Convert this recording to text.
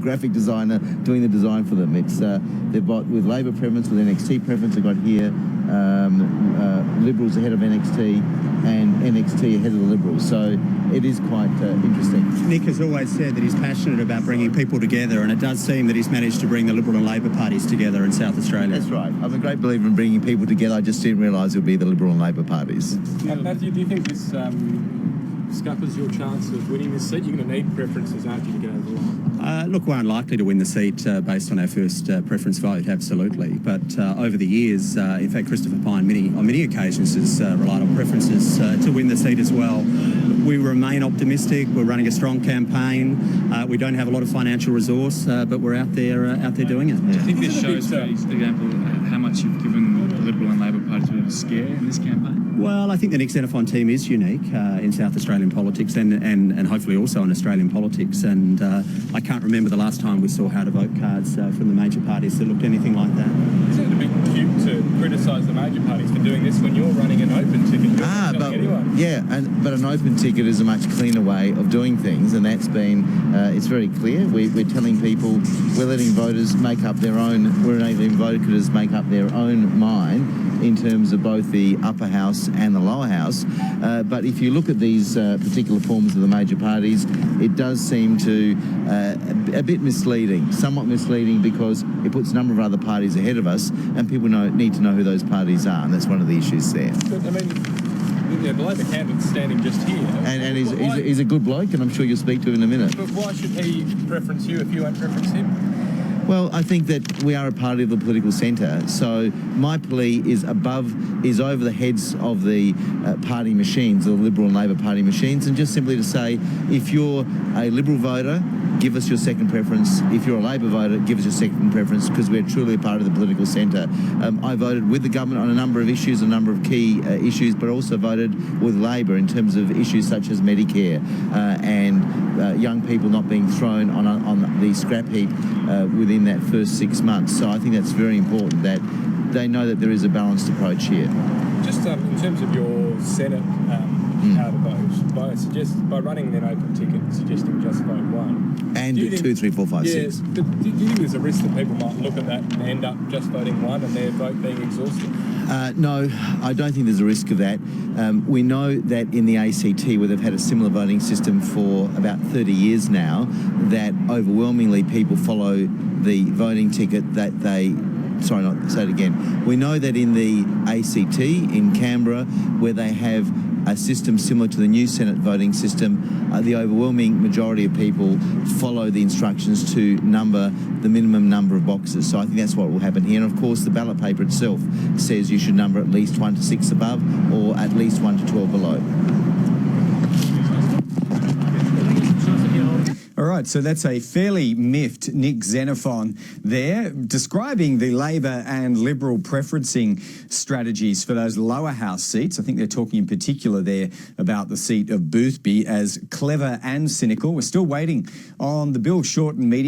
graphic designer doing the design for them. It's they've got with Labor preference, with NXT preference. They've got here Liberals ahead of NXT and NXT ahead of the Liberals. So it is quite interesting. Nick has always said that he's passionate about bringing people together, and it does seem that he's managed to bring the Liberal and Labor parties together in South Australia. That's right. I'm a great believer in bringing people together. I just didn't realise it would be the Liberal and Labor parties. Matthew, do you think this scuppers your chance of winning this seat? You're going to need preferences, aren't you, to get over the line? Look, we're unlikely to win the seat based on our first preference vote, absolutely. But over the years, in fact, Christopher Pyne on many occasions has relied on preferences to win the seat as well. We remain optimistic. We're running a strong campaign. We don't have a lot of financial resource, but we're out there doing it. Do you think this shows, for example, how much you've given the Liberal and Labor parties a bit of a scare in this campaign? Well, I think the Nick Xenophon team is unique in South Australian politics and hopefully also in Australian politics. And I can't remember the last time we saw how-to-vote cards from the major parties that looked anything like that. Isn't it a bit cute to criticise the major parties for doing this when you're running an open ticket? But an open ticket is a much cleaner way of doing things, and that's been, it's very clear. We're telling people, we're letting voters make up their own, we're letting voters make up their own mind in terms of both the upper house and the lower house. But if you look at these particular forms of the major parties, it does seem to a bit misleading, somewhat misleading, because it puts a number of other parties ahead of us, and people need to know who those parties are, and that's one of the issues there. But, I mean, the Labor candidate's standing just here. And he's a good bloke, and I'm sure you'll speak to him in a minute. But why should he preference you if you won't preference him? Well, I think that we are a party of the political centre, so my plea is over the heads of the party machines, the Liberal and Labor party machines, and just simply to say, if you're a Liberal voter, give us your second preference. If you're a Labor voter, give us your second preference, because we're truly a part of the political centre. I voted with the government on a number of issues, a number of key issues, but also voted with Labor in terms of issues such as Medicare and young people not being thrown on the scrap heap within that first 6 months. So I think that's very important that they know that there is a balanced approach here. Just in terms of your Senate how to vote, by running an open ticket, suggesting just vote one. And 2, 3, 4, 5, 6. But do you think there's a risk that people might look at that and end up just voting one and their vote being exhausted? No, I don't think there's a risk of that. We know that in the ACT, where they've had a similar voting system for about 30 years now, that overwhelmingly people follow the voting ticket that they... Sorry, not say it again. We know that in the ACT, in Canberra, where they have a system similar to the new Senate voting system, the overwhelming majority of people follow the instructions to number the minimum number of boxes. So I think that's what will happen here. And of course, the ballot paper itself says you should number at least 1 to 6 above or at least 1 to 12 below. All right, so that's a fairly miffed Nick Xenophon there, describing the Labor and Liberal preferencing strategies for those lower house seats. I think they're talking in particular there about the seat of Boothby as clever and cynical. We're still waiting on the Bill Shorten meeting.